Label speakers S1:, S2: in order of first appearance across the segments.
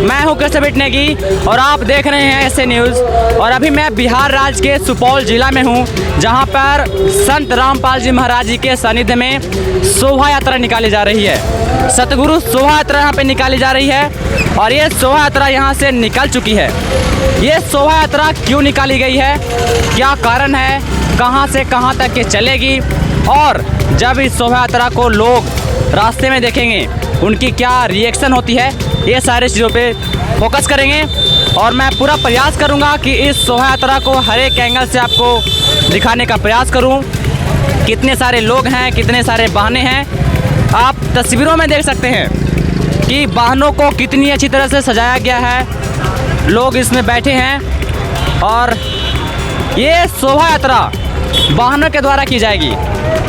S1: मैं हूं कृष्ण नेगी और आप देख रहे हैं ऐसे न्यूज़। और अभी मैं बिहार राज्य के सुपौल जिला में हूं, जहां पर संत रामपाल जी महाराज जी के सानिध्य में शोभा यात्रा निकाली जा रही है। सतगुरु शोभा यात्रा यहाँ पे निकाली जा रही है और ये शोभा यात्रा यहाँ से निकल चुकी है। ये शोभा यात्रा क्यों निकाली गई है, क्या कारण है, कहाँ से कहाँ तक के चलेगी, और जब इस शोभा यात्रा को लोग रास्ते में देखेंगे उनकी क्या रिएक्शन होती है, ये सारी चीज़ों पे फोकस करेंगे। और मैं पूरा प्रयास करूंगा कि इस शोभा यात्रा को हर एक एंगल से आपको दिखाने का प्रयास करूं। कितने सारे लोग हैं, कितने सारे वाहने हैं, आप तस्वीरों में देख सकते हैं कि वाहनों को कितनी अच्छी तरह से सजाया गया है, लोग इसमें बैठे हैं। और ये शोभा यात्रा वाहनों के द्वारा की जाएगी।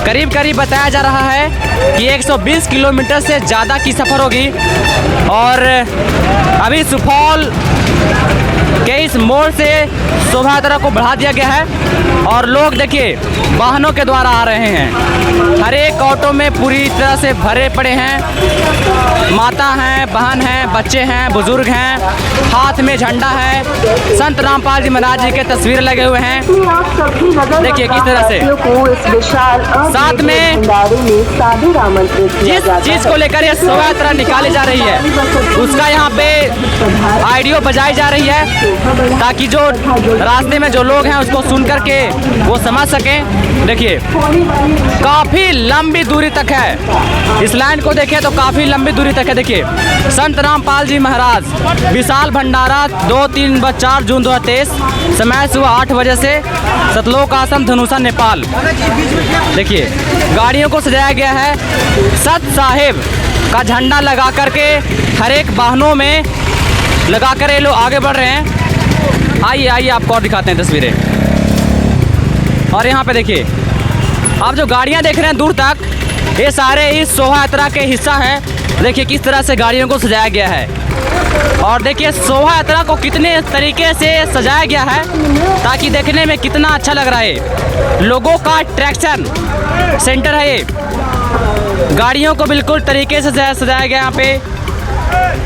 S1: करीब करीब बताया जा रहा है कि 120 किलोमीटर से ज़्यादा की सफ़र होगी। और अभी सुपौल के इस मोड़ से शोभा यात्रा को बढ़ा दिया गया है और लोग देखिए वाहनों के द्वारा आ रहे हैं। हर एक ऑटो में पूरी तरह से भरे पड़े हैं, माता हैं, बहन हैं, बच्चे हैं, बुजुर्ग हैं, हाथ में झंडा है, संत रामपाल जी महाराज जी के तस्वीर लगे हुए हैं। देखिए किस तरह से साथ में जिस चीज़ को लेकर ये शोभा यात्रा निकाली जा रही है उसका यहाँ पे ऑडियो बजाई जा रही है, ताकि जो रास्ते में जो लोग हैं उसको सुन करके वो समझ सकें। देखिए काफ़ी लंबी दूरी तक है, इस लाइन को देखें तो काफ़ी लंबी दूरी तक है। देखिए संत रामपाल जी महाराज विशाल भंडारा 2-3-4 जून 2023, समय सुबह 8 बजे से, सतलोक आश्रम धनुषा नेपाल। देखिए गाड़ियों को सजाया गया है, सत साहिब का झंडा लगा करके हर एक वाहनों में लगा कर ये लोग आगे बढ़ रहे हैं। आइए आइए आपको और दिखाते हैं तस्वीरें। और यहाँ पे देखिए आप जो गाड़ियाँ देख रहे हैं दूर तक, ये सारे इस शोभा यात्रा के हिस्सा है। देखिए किस तरह से गाड़ियों को सजाया गया है और देखिए शोभा यात्रा को कितने तरीके से सजाया गया है ताकि देखने में कितना अच्छा लग रहा है। लोगों का अट्रैक्शन सेंटर है ये, गाड़ियों को बिल्कुल तरीके से सजाया गया यहाँ पे,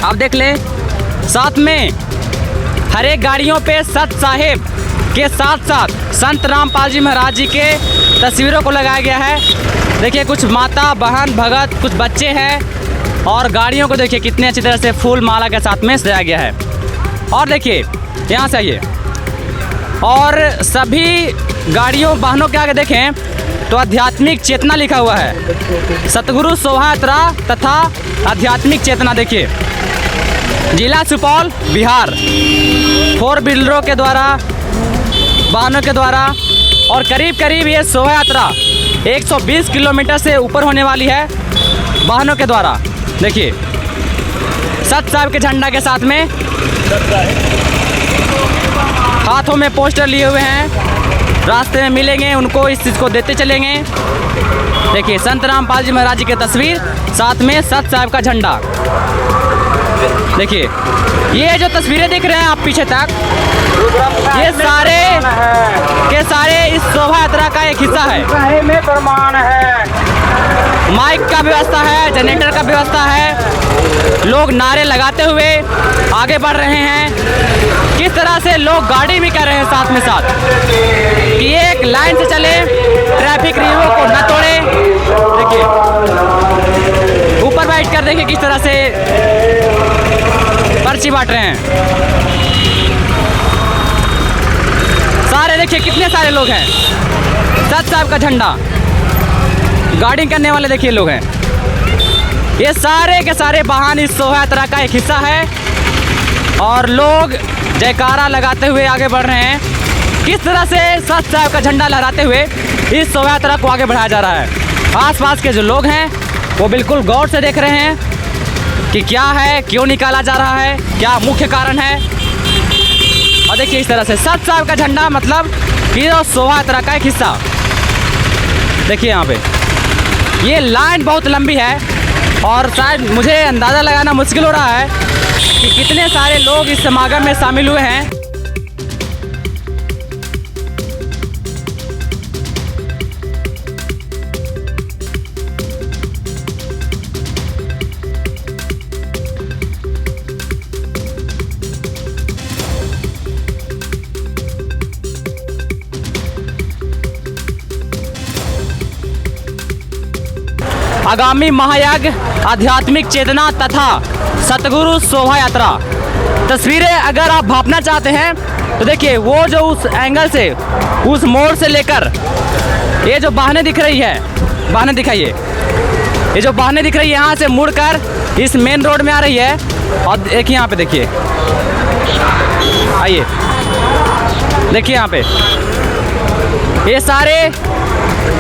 S1: आप देख लें। साथ में हर एक गाड़ियों पे सत साहिब के साथ साथ संत रामपाल जी महाराज जी के तस्वीरों को लगाया गया है। देखिए कुछ माता, बहन, भगत, कुछ बच्चे हैं और गाड़ियों को देखिए कितने अच्छी तरह से फूल माला के साथ में सजाया गया है। और देखिए यहाँ से आइए, और सभी गाड़ियों वाहनों के आगे देखें तो आध्यात्मिक चेतना लिखा हुआ है, सतगुरु शोभा यात्रा तथा आध्यात्मिक चेतना। देखिए जिला सुपौल बिहार, 4 व्हीलरों के द्वारा, वाहनों के द्वारा, और करीब करीब ये शोभा यात्रा 120 किलोमीटर से ऊपर होने वाली है वाहनों के द्वारा। देखिए सत साहिब के झंडा के साथ में हाथों में पोस्टर लिए हुए हैं, रास्ते में मिलेंगे उनको इस चीज़ को देते चलेंगे। देखिए संत रामपाल जी महाराज जी की तस्वीर, साथ में सत साहिब का झंडा। देखिए ये जो तस्वीरें देख रहे हैं आप पीछे तक, ये सारे के सारे इस शोभा यात्रा का एक हिस्सा है। में प्रमाण है, माइक का व्यवस्था है, जनरेटर का व्यवस्था है, लोग नारे लगाते हुए आगे बढ़ रहे हैं। किस तरह से लोग गाड़ी भी कर रहे हैं साथ में साथ कि एक लाइन से चले, ट्रैफिक नियमों को न तोड़े। देखिए ऊपर बैठ कर देखिए किस तरह से पर्ची बांट रहे हैं सारे। देखिए कितने सारे लोग हैं, सत साहिब का झंडा गाड़ी करने वाले देखिए लोग हैं। ये सारे के सारे वाहन इस शोभा यात्रा का एक हिस्सा है और लोग जयकारा लगाते हुए आगे बढ़ रहे हैं। किस तरह से सत साहिब का झंडा लहराते हुए इस शोभा यात्रा को आगे बढ़ाया जा रहा है। आसपास के जो लोग हैं वो बिल्कुल गौर से देख रहे हैं कि क्या है, क्यों निकाला जा रहा है, क्या मुख्य कारण है। और देखिए इस तरह से सत साहिब का झंडा मतलब कि शोभा यात्रा का एक हिस्सा। देखिए यहाँ पे ये लाइन बहुत लंबी है और शायद मुझे अंदाज़ा लगाना मुश्किल हो रहा है कि कितने सारे लोग इस समागम में शामिल हुए हैं। आगामी महायज्ञ आध्यात्मिक चेतना तथा सतगुरु शोभा यात्रा। तस्वीरें अगर आप भापना चाहते हैं तो देखिए, वो जो उस एंगल से, उस मोड़ से लेकर ये जो वाहनें दिख रही है, वाहनें दिखाइए, ये जो वाहनें दिख रही है यहाँ से मुड़कर इस मेन रोड में आ रही है। और देखिए यहाँ पे, देखिए, आइए देखिए यहाँ पे, ये सारे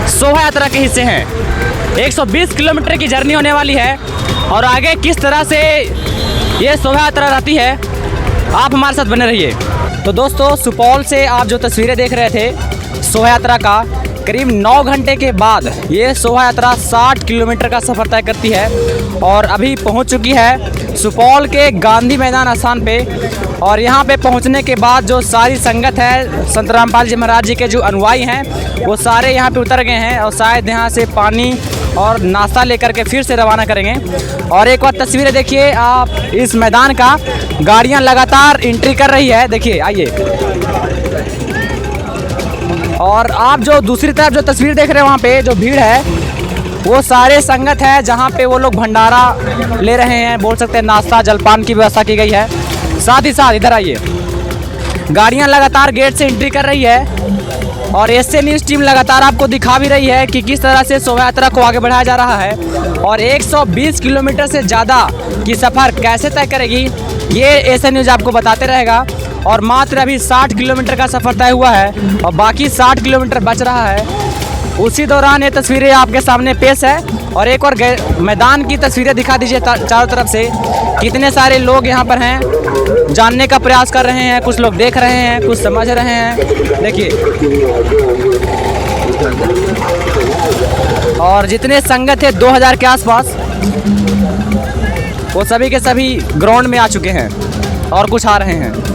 S1: शोभा यात्रा के हिस्से हैं। 120 किलोमीटर की जर्नी होने वाली है और आगे किस तरह से ये शोभा यात्रा रहती है, आप हमारे साथ बने रहिए। तो दोस्तों, सुपौल से आप जो तस्वीरें देख रहे थे शोभा यात्रा का, करीब 9 घंटे के बाद ये शोभा यात्रा 60 किलोमीटर का सफ़र तय करती है और अभी पहुंच चुकी है सुपौल के गांधी मैदान स्थान पे। और यहाँ पे पहुँचने के बाद जो सारी संगत है, संत रामपाल जी महाराज जी के जो अनुयायी हैं, वो सारे यहाँ पे उतर गए हैं और शायद यहाँ से पानी और नाश्ता लेकर के फिर से रवाना करेंगे। और एक बार तस्वीरें देखिए आप इस मैदान का, गाड़ियाँ लगातार एंट्री कर रही है, देखिए, आइए। और आप जो दूसरी तरफ जो तस्वीर देख रहे हैं, वहाँ पे जो भीड़ है वो सारे संगत है, जहाँ पे वो लोग भंडारा ले रहे हैं, बोल सकते हैं नाश्ता जलपान की व्यवस्था की गई है। साथ ही साथ इधर आइए, गाड़ियाँ लगातार गेट से एंट्री कर रही है और एसए न्यूज़ टीम लगातार आपको दिखा भी रही है कि किस तरह से शोभा यात्रा को आगे बढ़ाया जा रहा है और 120 किलोमीटर से ज़्यादा की सफ़र कैसे तय करेगी, ये एसए न्यूज़ आपको बताते रहेगा। और मात्र अभी 60 किलोमीटर का सफ़र तय हुआ है और बाकी 60 किलोमीटर बच रहा है। उसी दौरान ये तस्वीरें आपके सामने पेश है। और एक और मैदान की तस्वीरें दिखा दीजिए चारों तरफ से, कितने सारे लोग यहाँ पर हैं, जानने का प्रयास कर रहे हैं, कुछ लोग देख रहे हैं, कुछ समझ रहे हैं, देखिए। और जितने संगत है 2000 के आसपास, वो सभी के सभी ग्राउंड में आ चुके हैं और कुछ आ रहे हैं।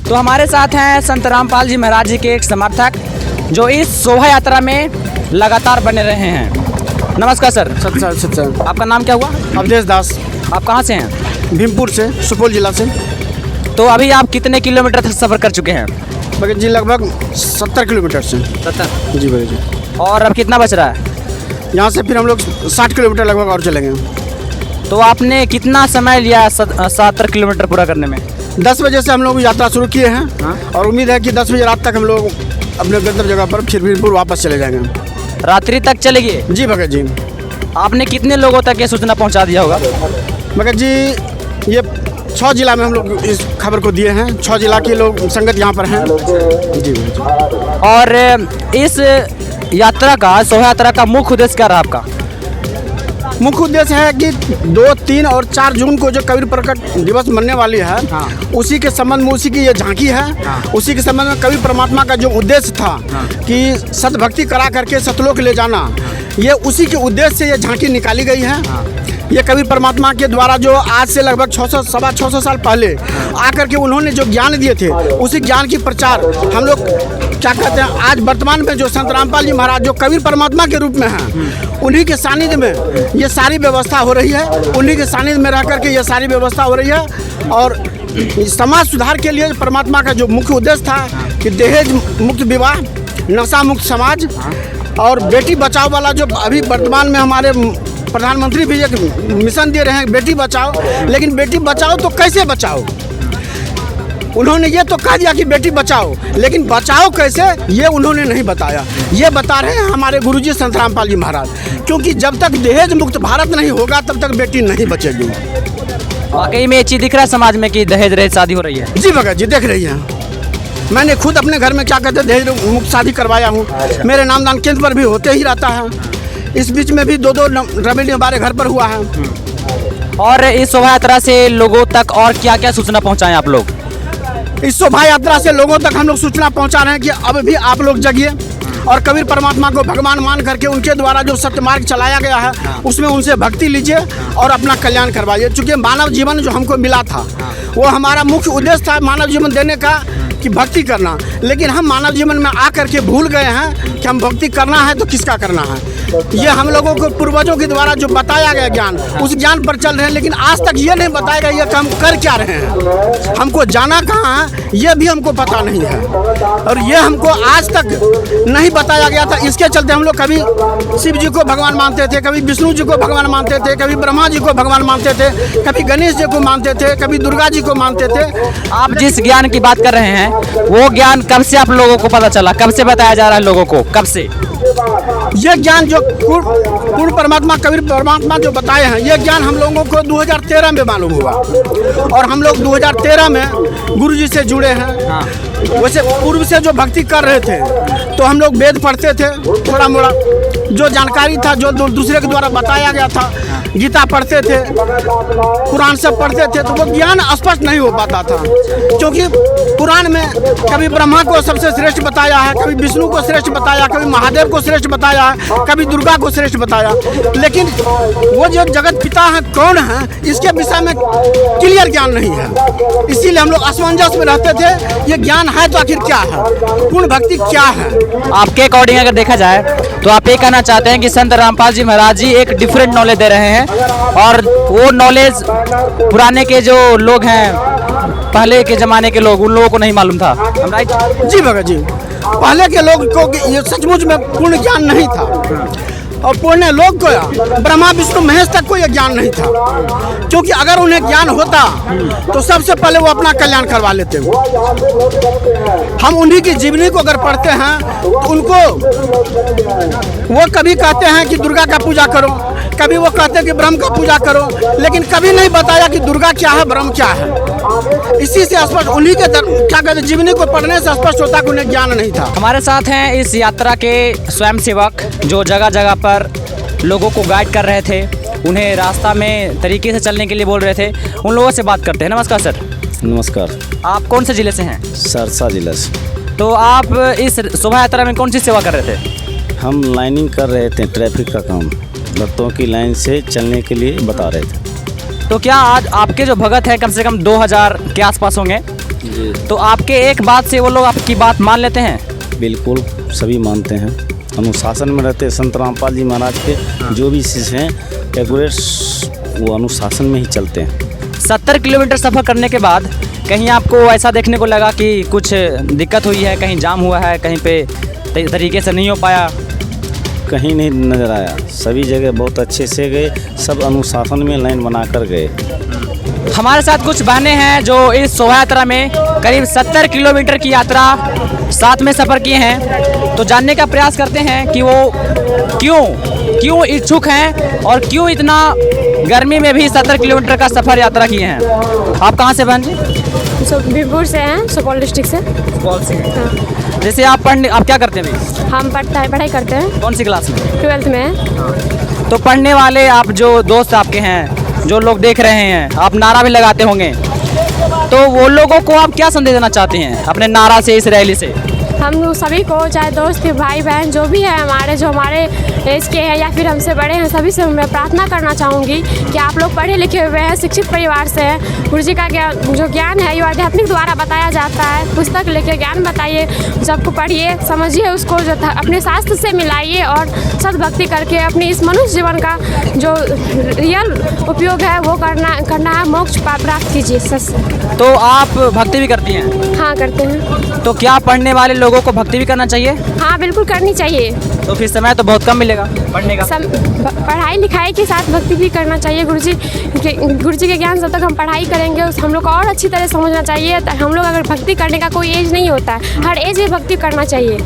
S1: तो हमारे साथ हैं संत रामपाल जी महाराज जी के एक समर्थक, जो इस शोभा यात्रा में लगातार बने रहे हैं। नमस्कार सर।
S2: सर
S1: आपका नाम क्या हुआ?
S2: अवधेश दास।
S1: आप कहाँ से हैं?
S2: भीमपुर से, सुपौल जिला से।
S1: तो अभी आप कितने किलोमीटर तक सफ़र कर चुके हैं?
S2: भगत जी लगभग 70 किलोमीटर से।
S1: 70
S2: जी भगत जी।
S1: और अब कितना बच रहा है?
S2: यहाँ से फिर हम लोग 60 किलोमीटर लगभग और चलेंगे।
S1: तो आपने कितना समय लिया 70 किलोमीटर पूरा करने में?
S2: 10 बजे से हम लोग यात्रा शुरू किए हैं। हाँ? और उम्मीद है कि 10 बजे रात तक हम लोग अपने गंतव्य जगह पर फिर भीमपुर वापस चले जाएंगे।
S1: रात्रि तक चलेगी?
S2: जी भगत जी।
S1: आपने कितने लोगों तक ये सूचना पहुंचा दिया होगा?
S2: भगत जी, ये 6 जिला में हम लोग इस खबर को दिए हैं। 6 जिला के लोग संगत यहाँ पर हैं। जी भगत जी।
S1: और इस यात्रा का, शोभा यात्रा का मुख्य उद्देश्य क्या रहा आपका?
S2: मुख्य उद्देश्य है कि 2, 3 और 4 जून को जो कबीर प्रकट दिवस मनने वाली है, उसी के संबंध में उसी की ये झांकी है। उसी के संबंध में कबीर परमात्मा का जो उद्देश्य था कि सतभक्ति करा करके सतलोक ले जाना, ये उसी के उद्देश्य से ये झांकी निकाली गई है। ये कबीर परमात्मा के द्वारा जो आज से लगभग 600 साल पहले आकर के उन्होंने जो ज्ञान दिए थे, उसी ज्ञान की प्रचार हम लोग क्या कहते हैं, आज वर्तमान में जो संत रामपाल जी महाराज जो कबीर परमात्मा के रूप में हैं, उन्हीं के सानिध्य में ये सारी व्यवस्था हो रही है। उन्हीं के सानिध्य में रह करके ये सारी व्यवस्था हो रही है। और समाज सुधार के लिए परमात्मा का जो मुख्य उद्देश्य था कि दहेज मुक्त विवाह, नशा मुक्त समाज और बेटी बचाओ वाला जो अभी वर्तमान में हमारे प्रधानमंत्री भी एक मिशन दे रहे हैं, बेटी बचाओ। लेकिन बेटी बचाओ तो कैसे बचाओ? उन्होंने ये तो कह दिया कि बेटी बचाओ, लेकिन बचाओ कैसे ये उन्होंने नहीं बताया। ये बता रहे हैं हमारे गुरुजी संत रामपाल जी महाराज, क्योंकि जब तक दहेज मुक्त भारत नहीं होगा तब तक बेटी नहीं बचेगी।
S1: वाकई में ये चीज़ दिख रहा है समाज में कि दहेज रहित शादी हो रही है।
S2: जी भगत जी, देख रही हैं। मैंने खुद अपने घर में क्या कहते हैं दहेज मुक्त शादी करवाया हूँ। मेरे नामदान केंद्र पर भी होते ही रहता है। इस बीच में भी 2 रमेडी हमारे घर पर हुआ है।
S1: और इस शोभा यात्रा से लोगों तक और क्या क्या सूचना पहुंचाएं आप लोग?
S2: इस शोभा यात्रा से लोगों तक हम लोग सूचना पहुंचा रहे हैं कि अब भी आप लोग जगिए और कबीर परमात्मा को भगवान मान करके उनके द्वारा जो सत्य मार्ग चलाया गया है उसमें उनसे भक्ति लीजिए और अपना कल्याण करवाइए। चूँकि मानव जीवन जो हमको मिला था वो हमारा मुख्य उद्देश्य था मानव जीवन देने का कि भक्ति करना, लेकिन हम मानव जीवन में आकर के भूल गए हैं कि हम भक्ति करना है तो किसका करना है। ये हम लोगों को पूर्वजों के द्वारा जो बताया गया ज्ञान, उस ज्ञान पर चल रहे हैं, लेकिन आज तक ये नहीं बताया गया कि हम कर क्या रहे हैं, हमको जाना कहाँ है ये भी हमको पता नहीं है। और ये हमको आज तक नहीं बताया गया था। इसके चलते हम लोग कभी शिव जी को भगवान मानते थे, कभी विष्णु जी को भगवान मानते थे, कभी ब्रह्मा जी को भगवान मानते थे, कभी गणेश जी को मानते थे, कभी दुर्गा जी को मानते थे।
S1: आप जिस ज्ञान की बात कर रहे हैं वो ज्ञान कब से आप लोगों को पता चला, कब से बताया जा रहा है लोगों को, कब से?
S2: ये ज्ञान जो पूर्ण परमात्मा कबीर परमात्मा जो बताए हैं, ये ज्ञान हम लोगों को 2013 में मालूम हुआ। और हम लोग 2013 में गुरु जी से जुड़े हैं। वैसे पूर्व से जो भक्ति कर रहे थे तो हम लोग वेद पढ़ते थे, थोड़ा मोड़ा जो जानकारी था जो दूसरे के द्वारा बताया गया था, गीता पढ़ते थे, कुरान सब पढ़ते थे, तो वो ज्ञान स्पष्ट नहीं हो पाता था। क्योंकि कुरान में कभी ब्रह्मा को सबसे श्रेष्ठ बताया है, कभी विष्णु को श्रेष्ठ बताया, कभी महादेव को श्रेष्ठ बताया है, कभी दुर्गा को श्रेष्ठ बताया, लेकिन वो जो जगत पिता है कौन है इसके विषय में क्लियर ज्ञान नहीं है। इसीलिए हम लोग असमंजस में रहते थे, ये ज्ञान है तो आखिर क्या है, पूर्ण भक्ति क्या है।
S1: आपके अकॉर्डिंग अगर देखा जाए तो आप ये कहना चाहते हैं कि संत रामपाल जी महाराज जी एक डिफरेंट नॉलेज दे रहे हैं और वो नॉलेज पुराने के जो लोग हैं, पहले के ज़माने के लोग, उन लोगों को नहीं मालूम था। राइट?
S2: जी भगत जी, पहले के लोग को ये सचमुच में पूर्ण ज्ञान नहीं था और पुण्य लोग को ब्रह्मा विष्णु महेश तक को यह ज्ञान नहीं था। क्योंकि अगर उन्हें ज्ञान होता तो सबसे पहले वो अपना कल्याण करवा लेते। हम उन्हीं की जीवनी को अगर पढ़ते हैं तो उनको वो कभी कहते हैं कि दुर्गा का पूजा करो, कभी वो कहते हैं कि ब्रह्म का पूजा करो, लेकिन कभी नहीं बताया कि दुर्गा क्या है, ब्रह्म क्या है। इसी से स्पष्ट उन्हीं के क्या कहते जीवनी को पढ़ने से स्पष्ट होता कि उन्हें ज्ञान नहीं था।
S1: हमारे साथ हैं इस यात्रा के स्वयंसेवक जो जगह जगह पर लोगों को गाइड कर रहे थे, उन्हें रास्ता में तरीके से चलने के लिए बोल रहे थे। उन लोगों से बात करते हैं। नमस्कार सर।
S3: नमस्कार।
S1: आप कौन से ज़िले से हैं?
S3: सरसा जिला से।
S1: तो आप इस शोभा यात्रा में कौन सी सेवा कर रहे थे?
S3: हम लाइनिंग कर रहे थे, ट्रैफिक का काम, भक्तों की लाइन से चलने के लिए बता रहे थे।
S1: तो क्या आज आपके जो भगत हैं कम से कम 2000 के आसपास होंगे
S3: जी।
S1: तो आपके एक बात से वो लोग आपकी बात मान लेते हैं?
S3: बिल्कुल, सभी मानते हैं। अनुशासन में रहते संत रामपाल जी महाराज के जो भी शिष्य हैं एक्यूरेट वो अनुशासन में ही चलते हैं।
S1: 70 किलोमीटर सफ़र करने के बाद कहीं आपको ऐसा देखने को लगा कि कुछ दिक्कत हुई है, कहीं जाम हुआ है, कहीं पे तरीके से नहीं हो पाया?
S3: कहीं नहीं नज़र आया, सभी जगह बहुत अच्छे से गए, सब अनुशासन में लाइन बनाकर गए।
S1: हमारे साथ कुछ बहनें हैं जो इस शोभा यात्रा में करीब 70 किलोमीटर की यात्रा साथ में सफ़र किए हैं। तो जानने का प्रयास करते हैं कि वो क्यों इच्छुक हैं और क्यों इतना गर्मी में भी 70 किलोमीटर का सफ़र यात्रा किए हैं। आप कहाँ से बहन जी?
S4: बीरपुर से हैं, सुपौल डिस्ट्रिक्ट से।
S1: सुपौल से।
S4: हाँ।
S1: जैसे आप क्या करते हैं?
S4: हम पढ़ाई करते हैं।
S1: कौन सी क्लास में?
S4: 12th में।
S1: तो पढ़ने वाले आप जो दोस्त आपके हैं, जो लोग देख रहे हैं, आप नारा भी लगाते होंगे, तो वो लोगों को आप क्या संदेश देना चाहते हैं अपने नारा से, इस रैली से?
S4: हम लोग सभी को, चाहे दोस्त भाई बहन जो भी है हमारे, जो हमारे एज के हैं या फिर हमसे बड़े हैं, सभी से मैं प्रार्थना करना चाहूँगी कि आप लोग पढ़े लिखे हुए हैं, शिक्षित परिवार से हैं। गुरु जी का जो ज्ञान है, ये आध्यात्मिक द्वारा बताया जाता है। पुस्तक लेके ज्ञान बताइए, सबको पढ़िए, समझिए उसको, जो अपने शास्त्र से मिलाइए और सद्भक्ति करके अपने इस मनुष्य जीवन का जो रियल उपयोग है वो करना है। मोक्ष प्राप्त कीजिए सच।
S1: तो आप भक्ति भी करती हैं?
S4: हाँ, करते हैं।
S1: तो क्या पढ़ने वाले लोगों को भक्ति भी करना चाहिए?
S4: हाँ, बिल्कुल करनी चाहिए।
S1: तो फिर समय तो बहुत कम मिलेगा पढ़ने का।
S4: पढ़ाई लिखाई के साथ भक्ति भी करना चाहिए। गुरु जी के ज्ञान जब तक हम पढ़ाई करेंगे हम लोग को और अच्छी तरह समझना चाहिए। हम लोग अगर भक्ति करने का कोई एज नहीं होता है, हर एज में भक्ति करना चाहिए।